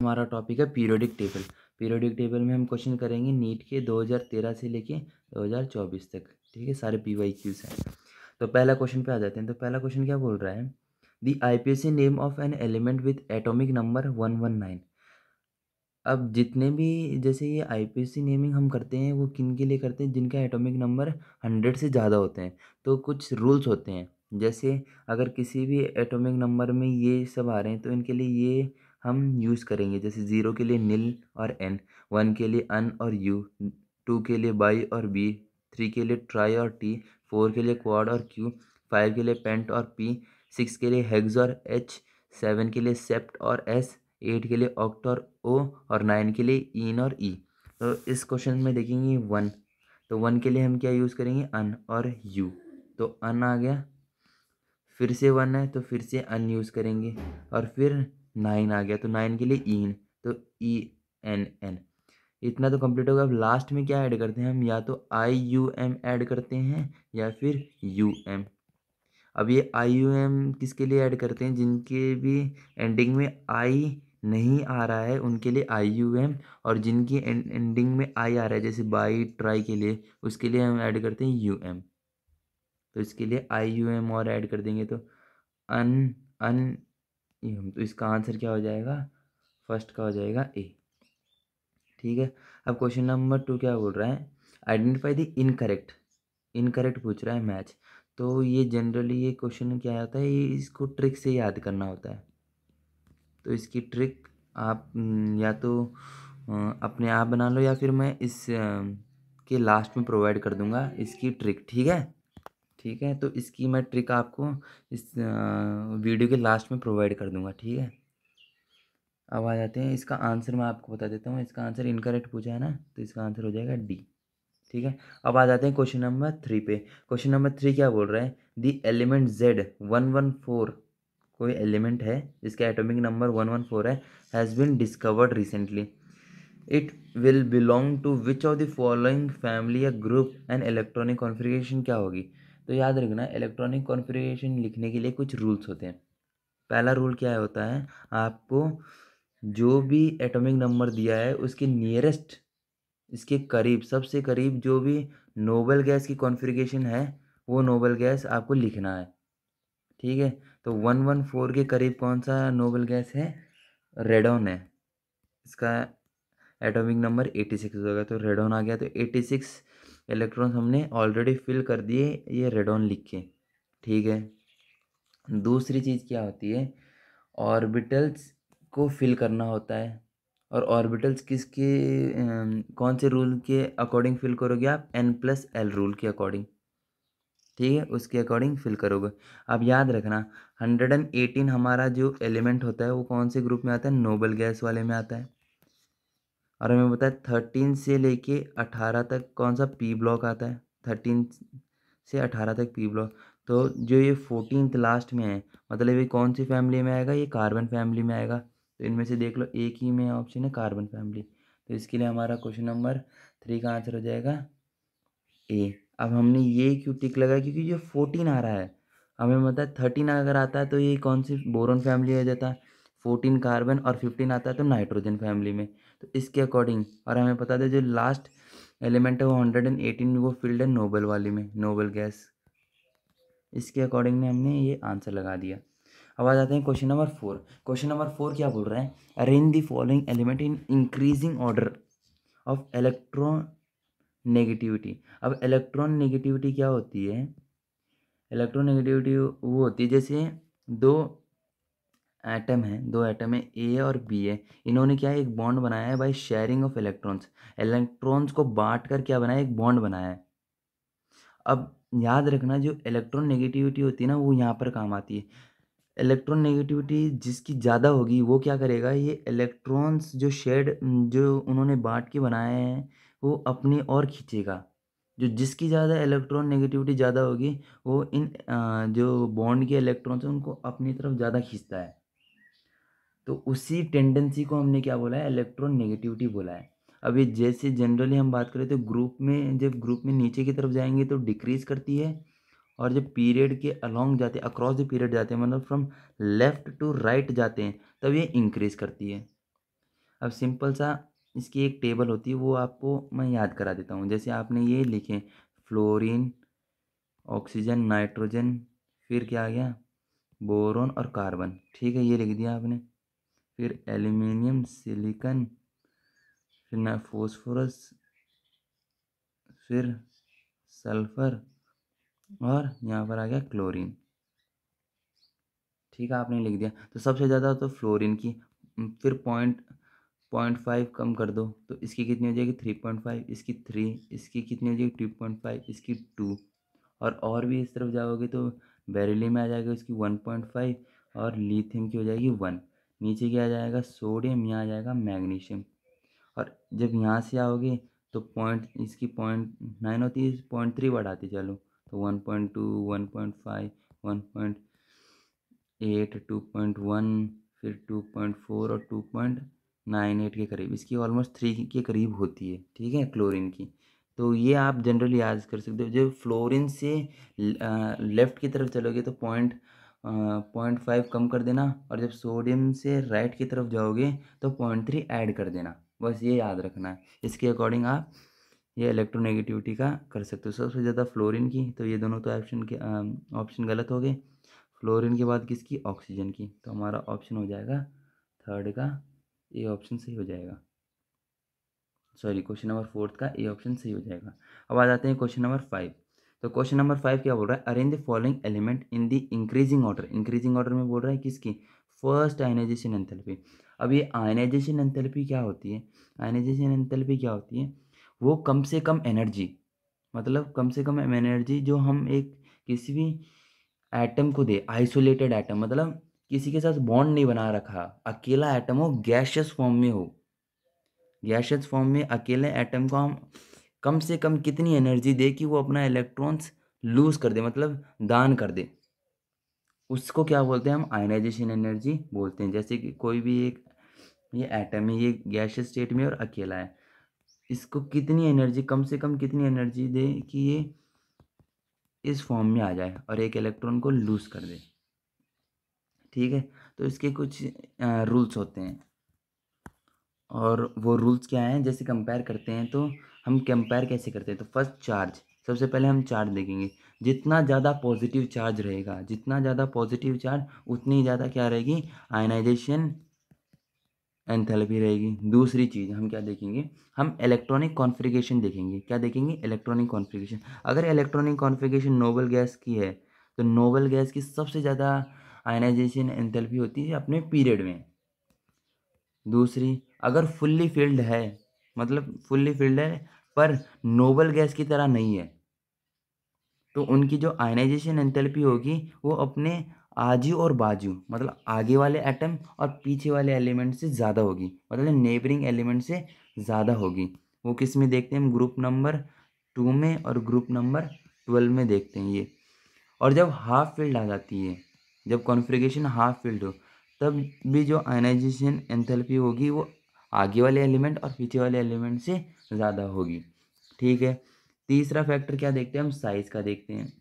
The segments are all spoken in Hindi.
हमारा टॉपिक है पीरियोडिक टेबल। पीरियोडिक टेबल में हम क्वेश्चन करेंगे नीट के 2013 से लेके 2024 तक। ठीक है, सारे PYQs हैं। तो पहला क्वेश्चन पे आ जाते हैं। तो पहला क्वेश्चन क्या बोल रहा है, the IPSC name of an element with atomic number 119। अब जितने भी जैसे ये IPSC नेमिंग हम करते हैं वो किन के लिए करते हैं, जिनका एटॉमिक नंबर 100 से ज़्यादा होते हैं। तो कुछ रूल्स होते हैं, जैसे अगर किसी भी एटॉमिक नंबर में ये सब आ रहे हैं तो इनके लिए ये हम यूज़ करेंगे। जैसे 0 के लिए नील और N, 1 के लिए अन और U, 2 के लिए बाई और B, 3 के लिए ट्राई और T, 4 के लिए क्वाड और Q, 5 के लिए पेंट और P, 6 के लिए हेक्स और H, 7 के लिए सेप्ट और S, 8 के लिए ऑक्ट और O, और 9 के लिए इन और ई। तो इस क्वेश्चन में देखेंगे 1, तो 1 के लिए हम क्या यूज़ करेंगे, अन और यू। तो अन आ गया, फिर से 1 है तो फिर से अन यूज़ करेंगे, और फिर 9 आ गया तो 9 के लिए इन, तो ENN। इतना तो कंप्लीट होगा। अब लास्ट में क्या ऐड करते हैं हम, या तो IUM ऐड करते हैं या फिर UM। अब ये IUM किसके लिए ऐड करते हैं, जिनके भी एंडिंग में आई नहीं आ रहा है उनके लिए IUM, और जिनकी एंडिंग में आई आ रहा है जैसे बाई ट्राई के लिए, उसके लिए हम ऐड करते हैं UM। तो इसके लिए IUM और ऐड कर देंगे तो अन अन UM। तो इसका आंसर क्या हो जाएगा, फर्स्ट का हो जाएगा A। ठीक है। अब क्वेश्चन नंबर 2 क्या बोल रहा है, आइडेंटिफाई द इनकरेक्ट। इनकरेक्ट पूछ रहा है मैच। तो ये जनरली ये क्वेश्चन क्या होता है, ये इसको ट्रिक से याद करना होता है। तो इसकी ट्रिक आप या तो अपने आप बना लो, या फिर मैं इस के लास्ट में प्रोवाइड कर दूंगा इसकी ट्रिक। ठीक है, ठीक है। तो इसकी मैं ट्रिक आपको इस वीडियो के लास्ट में प्रोवाइड कर दूंगा। ठीक है। अब आ जाते हैं, इसका आंसर मैं आपको बता देता हूँ। इसका आंसर इनकरेक्ट पूछा है ना, तो इसका आंसर हो जाएगा D। ठीक है। अब आ जाते हैं क्वेश्चन नंबर 3 पे। क्वेश्चन नंबर 3 क्या बोल रहा है, द एलिमेंट Z114, कोई एलिमेंट है जिसका एटॉमिक नंबर 114 है, has been discovered recently. It will belong to which of the following family या ग्रुप एंड इलेक्ट्रॉनिक कॉन्फ़िगरेशन क्या होगी। तो याद रखना, इलेक्ट्रॉनिक कॉन्फ़िगरेशन लिखने के लिए कुछ रूल्स होते हैं। पहला रूल क्या होता है, आपको जो भी एटॉमिक नंबर दिया है उसके नियरेस्ट, इसके करीब, सबसे करीब जो भी नोबल गैस की कॉन्फ़िगरेशन है वो नोबल गैस आपको लिखना है। ठीक है। तो 114 के करीब कौन सा नोबल गैस है, रेडॉन है। इसका एटॉमिक नंबर 86 होगा, तो रेडॉन आ गया। तो 86 इलेक्ट्रॉन्स हमने ऑलरेडी फिल कर दिए, ये रेडॉन लिख के। ठीक है। दूसरी चीज़ क्या होती है, ऑर्बिटल्स को फिल करना होता है। और ऑर्बिटल्स किसके कौन से रूल के अकॉर्डिंग फिल करोगे आप, N+L रूल के अकॉर्डिंग। ठीक है, उसके अकॉर्डिंग फिल करोगे। अब याद रखना, 118 हमारा जो एलिमेंट होता है वो कौन से ग्रुप में आता है, नोबल गैस वाले में आता है। और हमें पता है 13 से लेके 18 तक कौन सा P ब्लॉक आता है, 13 से 18 तक P ब्लॉक। तो जो ये 14th लास्ट में है, मतलब ये कौन सी फैमिली में आएगा, ये कार्बन फैमिली में आएगा। तो इनमें से देख लो एक ही में ऑप्शन है कार्बन फैमिली। तो इसके लिए हमारा क्वेश्चन नंबर 3 का आंसर हो जाएगा A। अब हमने ये क्यों टिक लगाया, क्योंकि ये 14 आ रहा है। हमें पता है 13 अगर आता है तो ये कौन सी बोरॉन फैमिली हो जाता है, 14 कार्बन, और 15 आता है तो नाइट्रोजन फैमिली में। तो इसके अकॉर्डिंग, और हमें पता था जो लास्ट एलिमेंट है वो 118, वो फील्ड है नोबल वाली में, नोबल गैस। इसके अकॉर्डिंग में हमने ये आंसर लगा दिया। अब आ जाते हैं क्वेश्चन नंबर 4। क्वेश्चन नंबर 4 क्या बोल रहा है, arrange the following element in increasing order of electron negativity. अब इलेक्ट्रॉन नेगेटिविटी क्या होती है, इलेक्ट्रॉन नेगेटिविटी वो होती है जैसे दो एटम है A और B है। इन्होंने क्या है, एक बॉन्ड बनाया है by sharing of electrons. Electrons को बांट कर क्या बनाया, एक बॉन्ड बनाया है। अब याद रखना, जो इलेक्ट्रॉन नेगेटिविटी होती है ना, वो यहाँ पर काम आती है। इलेक्ट्रॉन नेगेटिविटी जिसकी ज़्यादा होगी वो क्या करेगा, ये इलेक्ट्रॉन्स जो शेड जो उन्होंने बांट के बनाए हैं वो अपनी ओर खींचेगा। जो जिसकी ज़्यादा इलेक्ट्रॉन नेगेटिविटी ज़्यादा होगी वो इन जो बॉन्ड के इलेक्ट्रॉन्स हैं उनको अपनी तरफ ज़्यादा खींचता है। तो उसी टेंडेंसी को हमने क्या बोला है, इलेक्ट्रॉन नेगेटिविटी बोला है। अभी जैसे जनरली हम बात करें तो ग्रुप में, जब ग्रुप में नीचे की तरफ जाएंगे तो डिक्रीज करती है, और जब पीरियड के अलोंग जाते हैं, अक्रॉस द पीरियड जाते हैं, मतलब फ्रॉम लेफ्ट टू राइट जाते हैं, तब ये इंक्रीज करती है। अब सिंपल सा इसकी एक टेबल होती है, वो आपको मैं याद करा देता हूँ। जैसे आपने ये लिखे फ्लोरीन, ऑक्सीजन, नाइट्रोजन, फिर क्या आ गया बोरोन और कार्बन, ठीक है, ये लिख दिया आपने। फिर एल्यूमिनियम, सिलिकॉन, फिर ना फॉस्फोरस, फिर सल्फर और यहाँ पर आ गया क्लोरीन, ठीक है, आपने लिख दिया। तो सबसे ज़्यादा तो फ्लोरीन की, फिर पॉइंट फाइव कम कर दो तो इसकी कितनी हो जाएगी 3.5, इसकी 3, इसकी कितनी हो जाएगी 2.5, इसकी 2, और भी इस तरफ जाओगे तो बेरिलियम में आ जाएगा इसकी 1.5 और लिथियम की हो जाएगी 1। नीचे क्या आ जाएगा सोडियम, यहाँ आ जाएगा मैग्नीशियम। और जब यहाँ से आओगे तो पॉइंट इसकी 0.9 होती है, 0.3 बढ़ाती चलो तो 1.2, 1.5, 1.8, 2.1, फिर 2.4 और 2.98 के करीब, इसकी ऑलमोस्ट 3 के करीब होती है, ठीक है, क्लोरीन की। तो ये आप जनरली याद कर सकते हो। जब फ्लोरीन से लेफ़्ट की तरफ चलोगे तो 0.5 कम कर देना, और जब सोडियम से राइट की तरफ जाओगे तो 0.3 ऐड कर देना, बस ये याद रखना है। इसके अकॉर्डिंग आप ये इलेक्ट्रोनेगेटिविटी का कर सकते हो। सबसे ज़्यादा फ्लोरीन की, तो ये दोनों तो ऑप्शन गलत हो गए। फ्लोरीन के बाद किसकी, ऑक्सीजन की, तो हमारा ऑप्शन हो जाएगा थर्ड का ए ऑप्शन सही हो जाएगा। सॉरी, क्वेश्चन नंबर फोर्थ का ए ऑप्शन सही हो जाएगा। अब आ जाते हैं क्वेश्चन नंबर 5। तो क्वेश्चन नंबर 5 क्या बोल रहा है, arrange the following element in the increasing order. Increasing order में बोल रहा है किसकी, फर्स्ट आयनाइजेशन एंथैल्पी। अब ये आयनाइजेशन एंथैल्पी क्या होती है, आयनाइजेशन एंथैल्पी क्या होती है, वो कम से कम एनर्जी, मतलब कम से कम एनर्जी जो हम एक किसी भी एटम को दे, आइसोलेटेड एटम, मतलब किसी के साथ बॉन्ड नहीं बना रखा, अकेला एटम हो, गैशियस फॉर्म में हो, गैशियस फॉर्म में अकेले एटम को हम कम से कम कितनी एनर्जी दे कि वो अपना इलेक्ट्रॉन्स लूज कर दे, मतलब दान कर दे, उसको क्या बोलते हैं हम, आयनाइजेशन एनर्जी बोलते हैं। जैसे कि कोई भी एक ये एटम है, ये गैशियस स्टेट में और अकेला है, इसको कितनी एनर्जी, कम से कम कितनी एनर्जी दे कि ये इस फॉर्म में आ जाए और एक इलेक्ट्रॉन को लूज कर दे, ठीक है। तो इसके कुछ रूल्स होते हैं, और वो रूल्स क्या हैं, जैसे कंपेयर करते हैं तो हम कंपेयर कैसे करते हैं, तो फर्स्ट चार्ज, सबसे पहले हम चार्ज देखेंगे। जितना ज़्यादा पॉजिटिव चार्ज रहेगा, जितना ज़्यादा पॉजिटिव चार्ज उतनी ज़्यादा क्या रहेगी, आयनाइजेशन एंथैल्पी रहेगी। दूसरी चीज़ हम क्या देखेंगे, हम इलेक्ट्रॉनिक कॉन्फ़िगरेशन देखेंगे। क्या देखेंगे, इलेक्ट्रॉनिक कॉन्फ़िगरेशन। अगर इलेक्ट्रॉनिक कॉन्फ़िगरेशन नोबल गैस की है तो नोबल गैस की सबसे ज़्यादा आयनाइजेशन एंथैल्पी होती है अपने पीरियड में। दूसरी, अगर फुल्ली फिल्ड है, मतलब फुल्ली फिल्ड है पर नोबल गैस की तरह नहीं है, तो उनकी जो आयनाइजेशन एंथैल्पी होगी वो अपने आजू और बाजू, मतलब आगे वाले एटम और पीछे वाले एलिमेंट से ज़्यादा होगी, मतलब नेबरिंग एलिमेंट से ज़्यादा होगी। वो किस में देखते हैं हम, ग्रुप नंबर 2 में और ग्रुप नंबर 12 में देखते हैं ये। और जब हाफ फील्ड आ जाती है, जब कॉन्फ़िगरेशन हाफ फील्ड हो, तब भी जो आयनाइजेशन एंथैल्पी होगी वो आगे वाले एलिमेंट और पीछे वाले एलिमेंट से ज़्यादा होगी, ठीक है। तीसरा फैक्टर क्या देखते हैं हम, साइज़ का देखते हैं।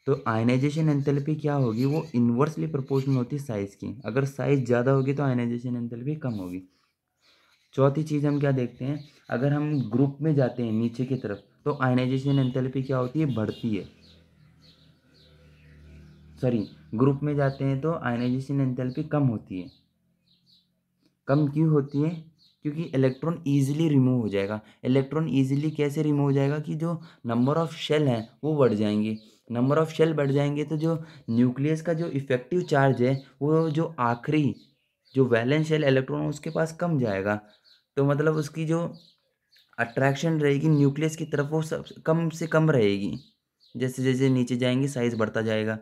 तो आयनाइजेशन एंथैल्पी क्या होगी, वो इन्वर्सली प्रोपोर्शनल होती है साइज़ की। अगर साइज़ ज़्यादा होगी तो आयनाइजेशन एंथैल्पी कम होगी। चौथी चीज़ हम क्या देखते हैं, अगर हम ग्रुप में जाते हैं नीचे की तरफ तो आयनाइजेशन एंथैल्पी क्या होती है, बढ़ती है। सॉरी, ग्रुप में जाते हैं तो आयनाइजेशन एंथैल्पी कम होती है। कम क्यों होती है, क्योंकि इलेक्ट्रॉन ईजिली रिमूव हो जाएगा। इलेक्ट्रॉन ईजिली कैसे रिमूव हो जाएगा कि जो नंबर ऑफ़ शेल हैं वो बढ़ जाएंगे। नंबर ऑफ़ शेल बढ़ जाएंगे तो जो न्यूक्लियस का जो इफ़ेक्टिव चार्ज है वो जो आखिरी जो वैलेंस शेल इलेक्ट्रॉन उसके पास कम जाएगा। तो मतलब उसकी जो अट्रैक्शन रहेगी न्यूक्लियस की तरफ वो सब कम से कम रहेगी। जैसे जैसे नीचे जाएंगे साइज़ बढ़ता जाएगा,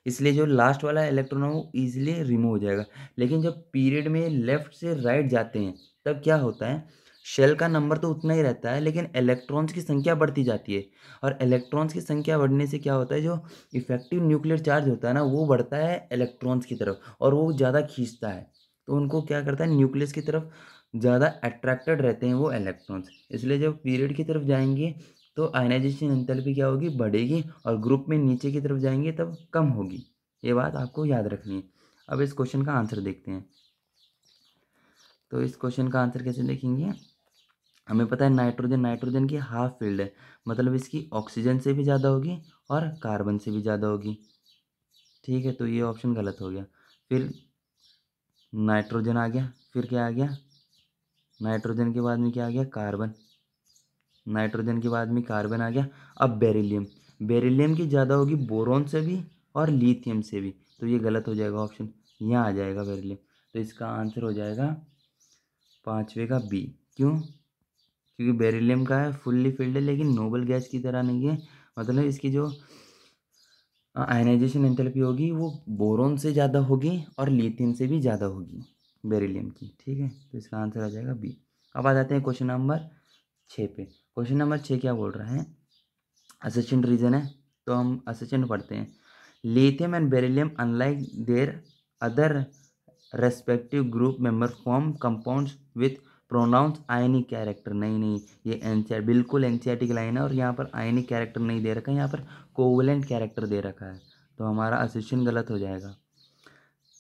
इसलिए जो लास्ट वाला इलेक्ट्रॉन है वो ईजिली रिमूव हो जाएगा। लेकिन जब पीरियड में लेफ़्ट से राइट जाते हैं तब क्या होता है, शेल का नंबर तो उतना ही रहता है लेकिन इलेक्ट्रॉन्स की संख्या बढ़ती जाती है। और इलेक्ट्रॉन्स की संख्या बढ़ने से क्या होता है, जो इफ़ेक्टिव न्यूक्लियर चार्ज होता है ना वो बढ़ता है इलेक्ट्रॉन्स की तरफ और वो ज़्यादा खींचता है। तो उनको क्या करता है, न्यूक्लियस की तरफ ज़्यादा अट्रैक्टेड रहते हैं वो इलेक्ट्रॉन्स। इसलिए जब पीरियड की तरफ जाएंगे तो आयनाइजेशन एंथैल्पी क्या होगी, बढ़ेगी, और ग्रुप में नीचे की तरफ जाएंगे तब कम होगी। ये बात आपको याद रखनी है। अब इस क्वेश्चन का आंसर देखते हैं। तो इस क्वेश्चन का आंसर कैसे लिखेंगे? हमें पता है नाइट्रोजन की हाफ फील्ड है, मतलब इसकी ऑक्सीजन से भी ज़्यादा होगी और कार्बन से भी ज़्यादा होगी। ठीक है, तो ये ऑप्शन गलत हो गया। फिर नाइट्रोजन आ गया, फिर क्या आ गया? नाइट्रोजन के बाद में क्या आ गया? कार्बन। नाइट्रोजन के बाद में कार्बन आ गया। अब बेरिलियम, बेरिलियम की ज़्यादा होगी बोरोन से भी और लिथियम से भी, तो ये गलत हो जाएगा ऑप्शन, यहाँ आ जाएगा बेरिलियम। तो इसका आंसर हो जाएगा पाँचवे का बी। क्यों? क्योंकि बेरिलियम का है फुल्ली फिल्ड है, लेकिन नोबल गैस की तरह नहीं है, मतलब इसकी जो आयनाइजेशन एंथैल्पी होगी वो बोरोन से ज़्यादा होगी और लिथियम से भी ज़्यादा होगी बेरिलियम की। ठीक है, तो इसका आंसर आ जाएगा बी। अब आ जाते हैं क्वेश्चन नंबर 6 पे। क्वेश्चन नंबर 6 क्या बोल रहा है? असर्शन रीजन है, तो हम असर्शन पढ़ते हैं। Lithium and beryllium unlike their other respective group member form compounds with pronounce ionic character. नहीं, ये एनसीआर बिल्कुल एनसीईआरटी की लाइन है, और यहाँ पर आयनिक कैरेक्टर नहीं दे रखा है, यहाँ पर कोवलेंट कैरेक्टर दे रखा है, तो हमारा असर्शन गलत हो जाएगा।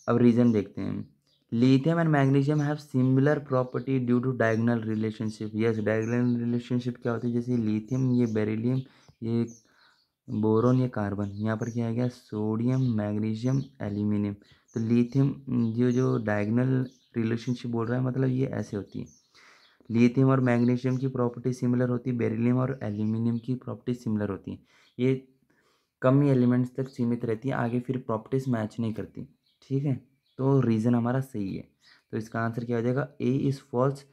अब रीजन देखते हैं। Lithium and magnesium have similar property due to diagonal relationship. Yes, diagonal relationship क्या होती है? जैसे लिथियम, ये बेरिलियम, ये बोरोन, ये कार्बन, यहाँ पर क्या आ गया? Sodium, magnesium, aluminium. तो लिथियम जो डायगोनल रिलेशनशिप बोल रहा है, मतलब ये ऐसे होती है। लिथियम और मैग्नीशियम की प्रॉपर्टी सिमिलर होती है, बेरिलियम और एल्यूमिनियम की प्रॉपर्टी सिमिलर होती है। ये कम ही एलिमेंट्स तक सीमित रहती है, आगे फिर प्रॉपर्टीज मैच नहीं करती। ठीक है, तो रीज़न हमारा सही है। तो इसका आंसर क्या हो जाएगा? A is false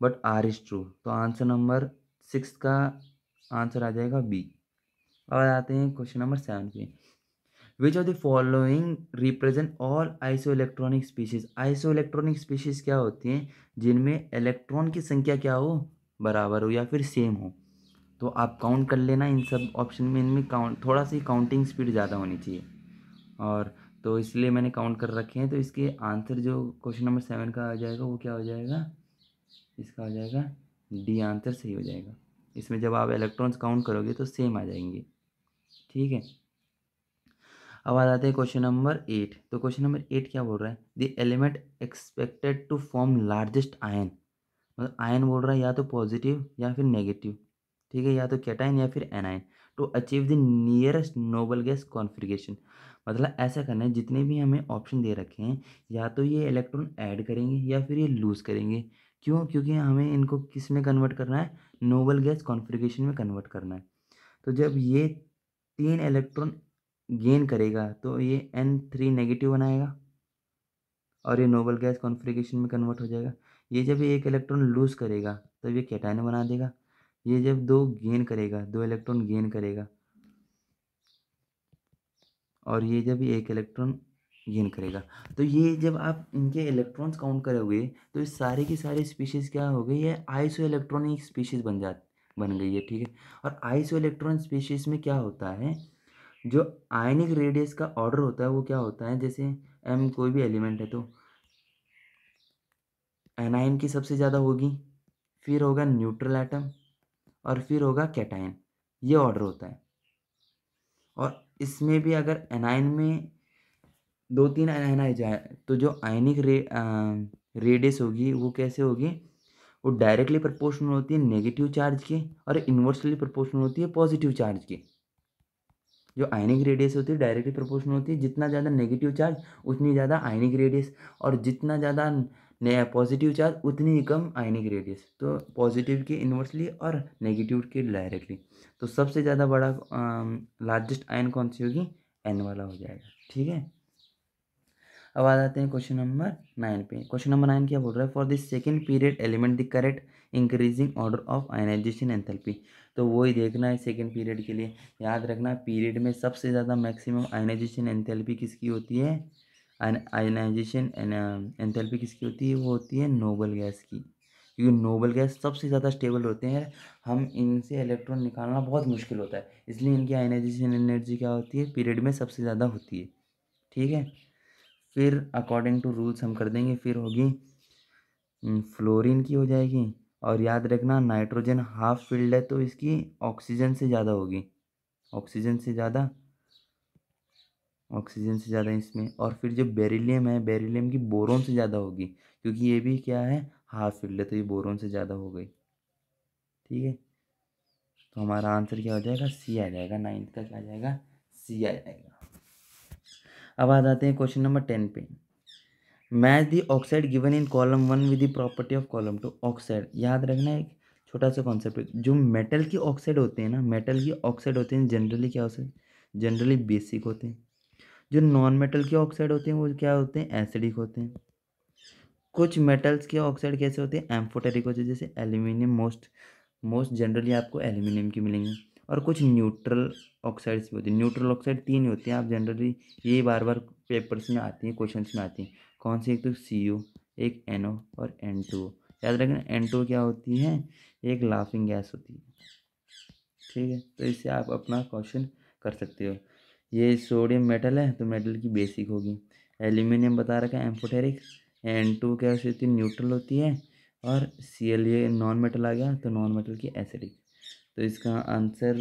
but R is true. तो आंसर नंबर 6 का आंसर आ जाएगा बी। अब आते हैं क्वेश्चन नंबर 7 पे। विच of the following represent all iso electronic species. Iso electronic species क्या होती हैं? जिनमें इलेक्ट्रॉन की संख्या क्या हो? बराबर हो या फिर सेम हो। तो आप काउंट कर लेना इन सब ऑप्शन में, इनमें काउंट थोड़ा सी काउंटिंग स्पीड ज़्यादा होनी चाहिए, और तो इसलिए मैंने काउंट कर रखे हैं। तो इसके आंसर जो क्वेश्चन नंबर 7 का आ जाएगा वो क्या हो जाएगा? इसका हो जाएगा डी, आंसर सही हो जाएगा। इसमें जब आप इलेक्ट्रॉन्स काउंट करोगे तो सेम आ जाएंगे। ठीक है, अब आ जाते हैं क्वेश्चन नंबर 8। तो क्वेश्चन नंबर 8 क्या बोल रहा है? The element expected to form largest ion, मतलब आयन बोल रहा है या तो पॉजिटिव या फिर नेगेटिव, ठीक है, या तो कैटाइन या फिर anion, to achieve the nearest noble gas configuration. मतलब ऐसा करना है, जितने भी हमें ऑप्शन दे रखे हैं, या तो ये इलेक्ट्रॉन ऐड करेंगे या फिर ये लूज़ करेंगे। क्यों? क्योंकि हमें इनको किस में कन्वर्ट करना है? नोबल गैस कॉन्फ़िगरेशन में कन्वर्ट करना है। तो जब ये 3 इलेक्ट्रॉन गेन करेगा तो ये N3 नेगेटिव बनाएगा और ये नोबल गैस कॉन्फ़िगरेशन में कन्वर्ट हो जाएगा। ये जब ये एक इलेक्ट्रॉन लूज़ करेगा तब ये कैटायन बना देगा। ये जब 2 गेन करेगा, 2 इलेक्ट्रॉन गेन करेगा, और ये जब ये एक इलेक्ट्रॉन गेन करेगा, तो ये जब आप इनके इलेक्ट्रॉन्स काउंट करोगे तो ये सारे की सारी स्पीशीज़ क्या हो गई? ये आइसो इलेक्ट्रॉनिक स्पीशीज़ बन गई है। ठीक है, और आइसो इलेक्ट्रॉन स्पीशीज़ में क्या होता है? जो आयनिक रेडियस का ऑर्डर होता है वो क्या होता है? जैसे एम कोई भी एलिमेंट है तो एनाइन की सबसे ज़्यादा होगी, फिर होगा न्यूट्रल एटम, और फिर होगा कैटायन। ये ऑर्डर होता है। और इसमें भी अगर एनाइन में 2-3 एनाइन आ जाए तो जो आयनिक रेडियस होगी वो कैसे होगी? वो डायरेक्टली प्रोपोर्शनल होती है नेगेटिव चार्ज के, और इन्वर्सली प्रोपोर्शनल होती है पॉजिटिव चार्ज के। जो आयनिक रेडियस होती है डायरेक्टली प्रोपोर्शनल होती है, जितना ज़्यादा नेगेटिव चार्ज उतनी ज़्यादा आयनिक रेडियस, और जितना ज़्यादा पॉजिटिव चार्ज उतनी ही कम आयनिक रेडियस। तो पॉजिटिव के इन्वर्सली और नेगेटिव के डायरेक्टली। तो सबसे ज़्यादा बड़ा लार्जेस्ट आयन कौन सी होगी? एन वाला हो जाएगा। ठीक है, अब आ जाते हैं क्वेश्चन नंबर 9 पे। क्वेश्चन नंबर 9 क्या बोल रहा है? For this second period element the correct increasing order of ionization enthalpy. तो वही देखना है सेकेंड पीरियड के लिए। याद रखना, पीरियड में सबसे ज़्यादा मैक्सिमम आयनाइजेशन एंथैल्पी किसकी होती है? आयनाइजेशन एंथैल्पी किसकी होती है? वो होती है नोबल गैस की, क्योंकि नोबल गैस सबसे ज़्यादा स्टेबल होते हैं। हम इनसे इलेक्ट्रॉन निकालना बहुत मुश्किल होता है, इसलिए इनकी आयनाइजेशन एनर्जी क्या होती है? पीरियड में सबसे ज़्यादा होती है। ठीक है, फिर अकॉर्डिंग टू रूल्स हम कर देंगे। फिर होगी फ्लोरीन की हो जाएगी, और याद रखना नाइट्रोजन हाफ फील्ड है तो इसकी ऑक्सीजन से ज़्यादा होगी, ऑक्सीजन से ज़्यादा ऑक्सीजन से ज़्यादा इसमें। और फिर जो बेरिलियम है, बेरिलियम की बोरोन से ज़्यादा होगी, क्योंकि ये भी क्या है, हाफ फील्ड है, तो ये बोरोन से ज़्यादा हो गई। ठीक है, तो हमारा आंसर क्या हो जाएगा, सी आ जाएगा। 9th का क्या आ जाएगा, सी आ जाएगा। अब आ जाते हैं क्वेश्चन नंबर 10 पे। Match the oxide given in column 1 with the property of column 2। Oxide याद रखना, एक छोटा सा कॉन्सेप्ट, जो मेटल की ऑक्साइड होते हैं ना, मेटल की ऑक्साइड होते हैं जनरली क्या होते हैं, जनरली बेसिक होते हैं। जो नॉन मेटल के ऑक्साइड होते हैं वो क्या होते हैं, एसिडिक होते हैं। कुछ मेटल्स के ऑक्साइड कैसे होते हैं, एम्फोटेरिक होते हैं, जैसे एल्यूमिनियम, मोस्ट मोस्ट जनरली आपको एल्यूमिनियम की मिलेंगी। और कुछ न्यूट्रल ऑक्साइड्स भी होती हैं। न्यूट्रल ऑक्साइड 3 होती हैं, आप जनरली ये बार बार पेपर्स में आती हैं, क्वेश्चंस में आती हैं। कौन सी, एक तो CO, एक NO और N2। याद रखना N2 क्या होती है, एक लाफिंग गैस होती है। ठीक है, तो इससे आप अपना क्वेश्चन कर सकते हो। ये सोडियम मेटल है तो मेटल की बेसिक होगी। एल्यूमिनियम बता रखा है एम्फोटेरिक। N2 क्या होती है, न्यूट्रल होती है। और Cl ये नॉन मेटल आ गया, तो नॉन मेटल की एसिडिक। तो इसका आंसर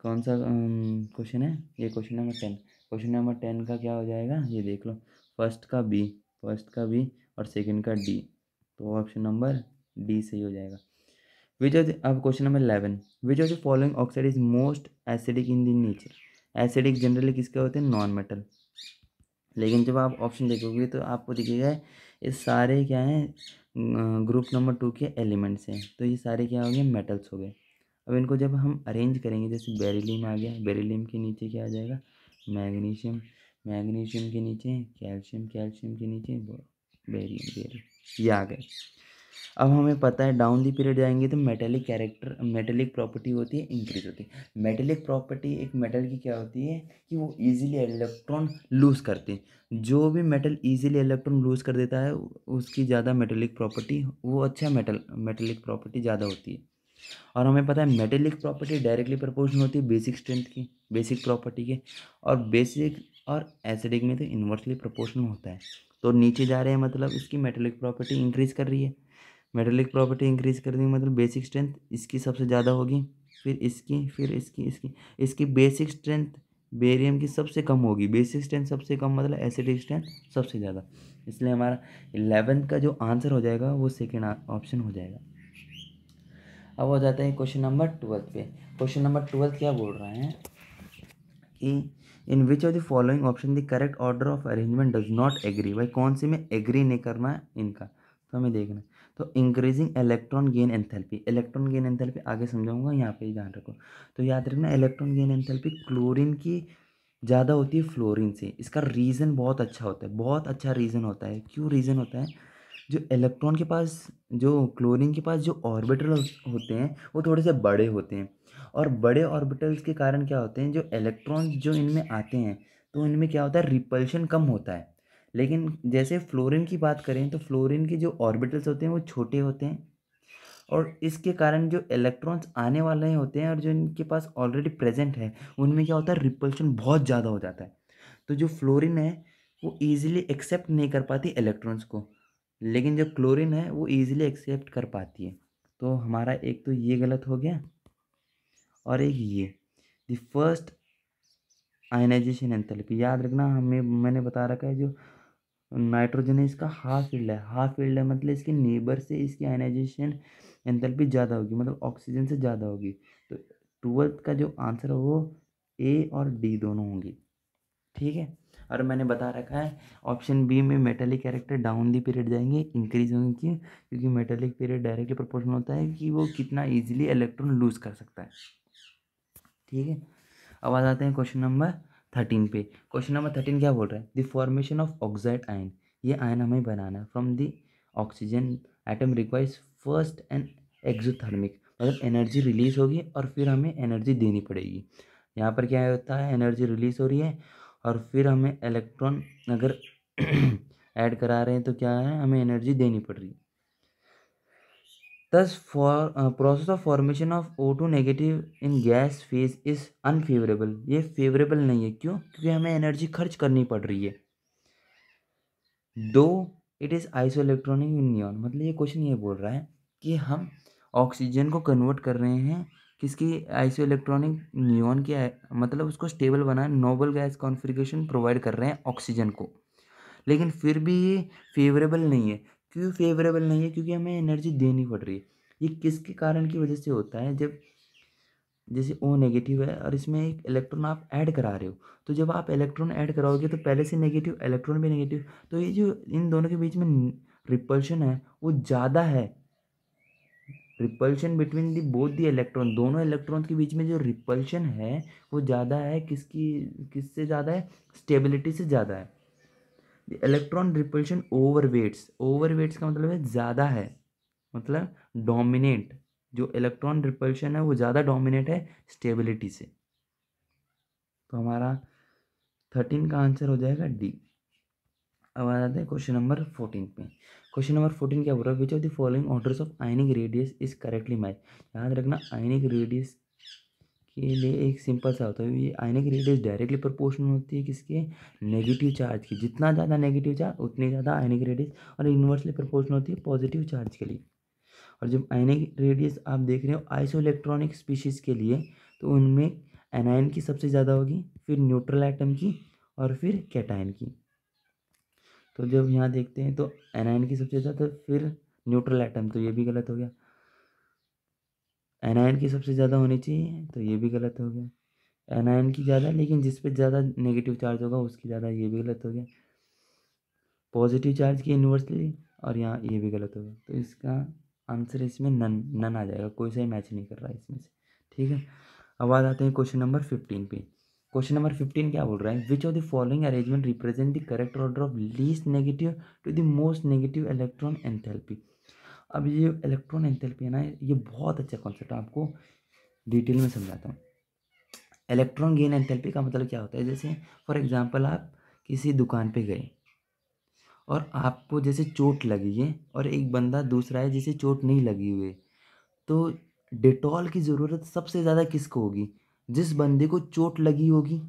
कौन सा क्वेश्चन है, ये क्वेश्चन नंबर 10। क्वेश्चन नंबर 10 का क्या हो जाएगा, ये देख लो। फर्स्ट का बी और सेकंड का डी, तो ऑप्शन नंबर डी सही हो जाएगा। अब question number 11, which of the following oxide is most acidic in the nature. Acidic generally किसके होते हैं, नॉन मेटल। लेकिन जब आप ऑप्शन देखोगे तो आपको दिखेगा ये सारे क्या हैं, ग्रुप नंबर 2 के एलिमेंट्स हैं, तो ये सारे क्या हो गए, मेटल्स हो गए। अब इनको जब हम अरेंज करेंगे, जैसे बेरिलियम आ गया, बेरिलियम के नीचे क्या आ जाएगा, मैग्नीशियम, मैग्नीशियम के नीचे कैल्शियम, कैल्शियम के नीचे बेरियम, बेरियम, ये आ गए। अब हमें पता है डाउन दी पीरियड जाएंगे तो मेटेलिक प्रॉपर्टी होती है, इंक्रीज होती है। मेटेलिक प्रॉपर्टी एक मेटल की क्या होती है कि वो इजीली इलेक्ट्रॉन लूज करते हैं। जो भी मेटल इजीली इलेक्ट्रॉन लूज कर देता है उसकी ज़्यादा मेटेलिक प्रॉपर्टी, वो अच्छा मेटेलिक प्रॉपर्टी ज़्यादा होती है। और हमें पता है मेटेलिक प्रॉपर्टी डायरेक्टली प्रोपोर्शनल होती है बेसिक स्ट्रेंथ की, बेसिक प्रॉपर्टी के। और बेसिक और एसिडिक में तो इन्वर्सली प्रोपोर्शनल होता है। तो नीचे जा रहे हैं मतलब इसकी मेटेलिक प्रॉपर्टी इंक्रीज कर रही है। मेटेलिक प्रॉपर्टी इंक्रीज कर दी मतलब बेसिक स्ट्रेंथ इसकी सबसे ज़्यादा होगी, फिर इसकी, फिर इसकी इसकी बेसिक स्ट्रेंथ बेरियम की सबसे कम होगी। बेसिक स्ट्रेंथ सबसे कम मतलब एसिडिक स्ट्रेंथ सबसे ज़्यादा। इसलिए हमारा 11th का जो आंसर हो जाएगा वो सेकेंड ऑप्शन हो जाएगा। अब हो जाता है क्वेश्चन नंबर 12 पे। क्वेश्चन नंबर 12 क्या बोल रहा है कि in which of the following option the correct order of arrangement does not agree. भाई कौन सी में एग्री नहीं करना है इनका, तो हमें देखना है। तो increasing electron gain enthalpy, electron gain enthalpy आगे समझाऊंगा, यहाँ पे ही ध्यान रखो। तो याद रखना इलेक्ट्रॉन गेन एंथैल्पी क्लोरीन की ज़्यादा होती है फ्लोरीन से। इसका रीज़न बहुत अच्छा होता है, बहुत अच्छा रीज़न होता है। क्यों रीज़न होता है, जो इलेक्ट्रॉन के पास, जो क्लोरीन के पास जो ऑर्बिटल होते हैं वो थोड़े से बड़े होते हैं। और बड़े ऑर्बिटल्स के कारण क्या होते हैं, जो इलेक्ट्रॉन जो इनमें आते हैं तो इनमें क्या होता है, रिपल्शन कम होता है। लेकिन जैसे फ्लोरीन की बात करें तो फ्लोरीन के जो ऑर्बिटल्स होते हैं वो छोटे होते हैं। और इसके कारण जो इलेक्ट्रॉन्स आने वाले होते हैं और जो इनके पास ऑलरेडी प्रेजेंट है उनमें क्या होता है, रिपल्शन बहुत ज़्यादा हो जाता है। तो जो फ्लोरीन है वो ईजिली एक्सेप्ट नहीं कर पाती इलेक्ट्रॉन्स को, लेकिन जो क्लोरीन है वो ईजिली एक्सेप्ट कर पाती है। तो हमारा एक तो ये गलत हो गया और एक ये। द फर्स्ट आयनाइजेशन एंथैल्पी, याद रखना हमें, मैंने बता रखा है जो नाइट्रोजन है इसका हाफ फील्ड है, हाफ फील्ड है मतलब इसके नेबर से इसकी आयनाइजेशन एंथैल्पी ज़्यादा होगी, मतलब ऑक्सीजन से ज़्यादा होगी। तो 12th का जो आंसर है वो A और D दोनों होंगी। ठीक है, और मैंने बता रखा है ऑप्शन बी में metallic character down the period जाएंगे, इंक्रीज होंगे। क्यों, क्योंकि मेटेलिक पीरियड डायरेक्टली प्रोपोर्शनल होता है कि वो कितना इजीली इलेक्ट्रॉन लूज कर सकता है। ठीक है, अब आ जाते हैं क्वेश्चन नंबर 13 पे। क्वेश्चन नंबर 13 क्या बोल रहा है, the formation of oxide ion. ये आयन हमें बनाना है from the oxygen atom requires first and exothermic, मतलब एनर्जी रिलीज होगी और फिर हमें एनर्जी देनी पड़ेगी। यहाँ पर क्या होता है, एनर्जी रिलीज हो रही है और फिर हमें इलेक्ट्रॉन अगर ऐड करा रहे हैं तो क्या है, हमें एनर्जी देनी पड़ रही है। Thus, for process of formation of O2 negative in gas phase is unfavorable। ये फेवरेबल नहीं है, क्यों, क्योंकि हमें एनर्जी खर्च करनी पड़ रही है। दो it is isoelectronic in neon, मतलब ये क्वेश्चन ये बोल रहा है कि हम ऑक्सीजन को कन्वर्ट कर रहे हैं किसकी आइसो इलेक्ट्रॉनिक नियॉन की मतलब उसको स्टेबल बना नोबल गैस कॉन्फ़िगरेशन प्रोवाइड कर रहे हैं ऑक्सीजन को, लेकिन फिर भी ये फेवरेबल नहीं है। क्यों फेवरेबल नहीं है? क्योंकि हमें एनर्जी देनी पड़ रही है। ये किसके कारण की वजह से होता है? जब जैसे ओ नेगेटिव है और इसमें एक इलेक्ट्रॉन आप ऐड करा रहे हो, तो जब आप इलेक्ट्रॉन ऐड कराओगे तो पहले से नेगेटिव इलेक्ट्रॉन भी नेगेटिव, तो ये जो इन दोनों के बीच में रिपल्शन है वो ज़्यादा है। Repulsion between the both the electron, दोनों इलेक्ट्रॉन के बीच में जो रिपल्शन है वो ज़्यादा है। किससे ज़्यादा है? स्टेबिलिटी से ज़्यादा है। इलेक्ट्रॉन रिपल्शन ओवरवेट्स का मतलब है ज़्यादा है, मतलब डोमिनेट। जो इलेक्ट्रॉन रिपल्शन है वो ज़्यादा डोमिनेट है स्टेबिलिटी से। तो हमारा 13 का आंसर हो जाएगा डी। अब आ जाते हैं क्वेश्चन नंबर 14 पे। क्वेश्चन नंबर 14 क्या बोल रहा है? Which of the following orders of ionic radius is correctly match. याद रखना आयनिक रेडियस के लिए एक सिंपल सा होता है, ये आयनिक रेडियस डायरेक्टली प्रोपोर्शनल होती है किसके? नेगेटिव चार्ज की। जितना ज़्यादा नेगेटिव चार्ज उतनी ज़्यादा आयनिक रेडियस, और इन्वर्सली प्रोपोर्शनल होती है पॉजिटिव चार्ज के लिए। और जब आयनिक रेडियस आप देख रहे हो आइसो इलेक्ट्रॉनिक स्पीशीज़ के लिए, तो उनमें एनायन की सबसे ज़्यादा होगी, फिर न्यूट्रल एटम की, और फिर कैटायन की। तो जब यहाँ देखते हैं तो एनायन की सबसे ज़्यादा, फिर न्यूट्रल एटम, तो ये भी गलत हो गया। एनायन की सबसे ज़्यादा होनी चाहिए, तो ये भी गलत हो गया। एनायन की ज़्यादा, लेकिन जिस पे ज़्यादा नेगेटिव चार्ज होगा उसकी ज़्यादा, ये भी गलत हो गया। पॉजिटिव चार्ज की इन्वर्सली, और यहाँ ये भी गलत हो गया। तो इसका आंसर इसमें नन नन आ जाएगा, कोई सा ही मैच नहीं कर रहा है इसमें से। ठीक है, अब आ जाते हैं क्वेश्चन नंबर 15 पे। क्वेश्चन नंबर 15 क्या बोल रहा है? Which of the following arrangement represent the correct order of least negative to the most negative electron enthalpy. अब ये इलेक्ट्रॉन एंथैल्पी है ना, ये बहुत अच्छा कॉन्सेप्ट है, आपको डिटेल में समझाता हूँ। इलेक्ट्रॉन गेन एंथैल्पी का मतलब क्या होता है? जैसे फॉर एग्जांपल आप किसी दुकान पे गए और आपको जैसे चोट लगी है, और एक बंदा दूसरा है जिसे चोट नहीं लगी हुई है, तो डिटॉल की ज़रूरत सबसे ज़्यादा किसको होगी? जिस बंदे को चोट लगी होगी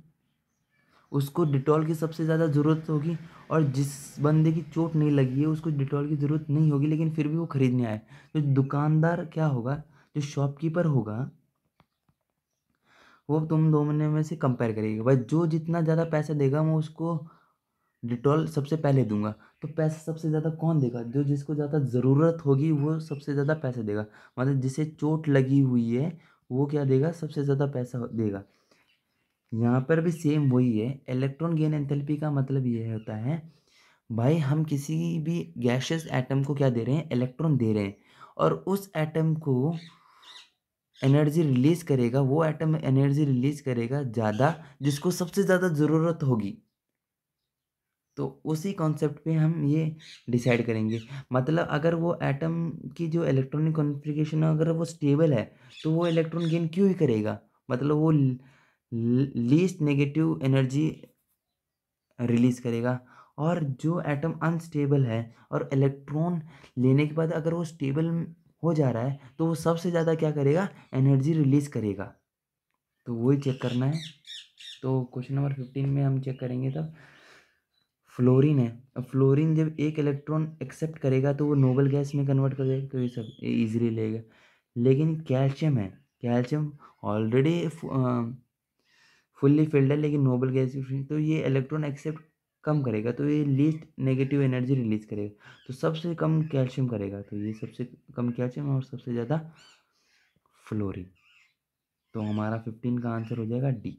उसको डिटॉल की सबसे ज़्यादा ज़रूरत होगी, और जिस बंदे की चोट नहीं लगी है उसको डिटॉल की ज़रूरत नहीं होगी, लेकिन फिर भी वो खरीदने आए। तो दुकानदार क्या होगा, जो शॉपकीपर होगा, वो तुम दोनों में से कंपेयर करेगा। भाई जो जितना ज़्यादा पैसा देगा मैं उसको डिटॉल सबसे पहले दूंगा। तो पैसा सबसे ज़्यादा कौन देगा? जो जिसको ज़्यादा ज़रूरत होगी वो सबसे ज़्यादा पैसे देगा। मतलब जिसे चोट लगी हुई है वो क्या देगा? सबसे ज़्यादा पैसा देगा। यहाँ पर भी सेम वही है। इलेक्ट्रॉन गेन एंथैल्पी का मतलब ये होता है, भाई हम किसी भी गैशियस एटम को क्या दे रहे हैं? इलेक्ट्रॉन दे रहे हैं, और उस एटम को एनर्जी रिलीज करेगा, वो एटम एनर्जी रिलीज करेगा ज़्यादा जिसको सबसे ज़्यादा ज़रूरत होगी। तो उसी कॉन्सेप्ट पे हम ये डिसाइड करेंगे। मतलब अगर वो एटम की जो इलेक्ट्रॉनिक कॉन्फ़िगरेशन है अगर वो स्टेबल है, तो वो इलेक्ट्रॉन गेन क्यों ही करेगा? मतलब वो लीस्ट नेगेटिव एनर्जी रिलीज़ करेगा। और जो एटम अनस्टेबल है और इलेक्ट्रॉन लेने के बाद अगर वो स्टेबल हो जा रहा है, तो वो सबसे ज़्यादा क्या करेगा? एनर्जी रिलीज़ करेगा। तो वही चेक करना है। तो क्वेश्चन नंबर 15 में हम चेक करेंगे तब फ्लोरीन है। अब फ्लोरीन जब एक इलेक्ट्रॉन एक्सेप्ट करेगा तो वो नोबल गैस में कन्वर्ट कर देगा, तो ये सब इजीली लेगा। लेकिन कैल्शियम है, कैल्शियम ऑलरेडी फुल्ली फिल्ड है लेकिन नोबल गैस तो ये इलेक्ट्रॉन एक्सेप्ट कम करेगा, तो ये लीस्ट नेगेटिव एनर्जी रिलीज करेगा। तो सबसे कम कैल्शियम करेगा, तो ये सबसे कम कैल्शियम और सबसे ज़्यादा फ्लोरीन। तो हमारा 15 का आंसर हो जाएगा डी।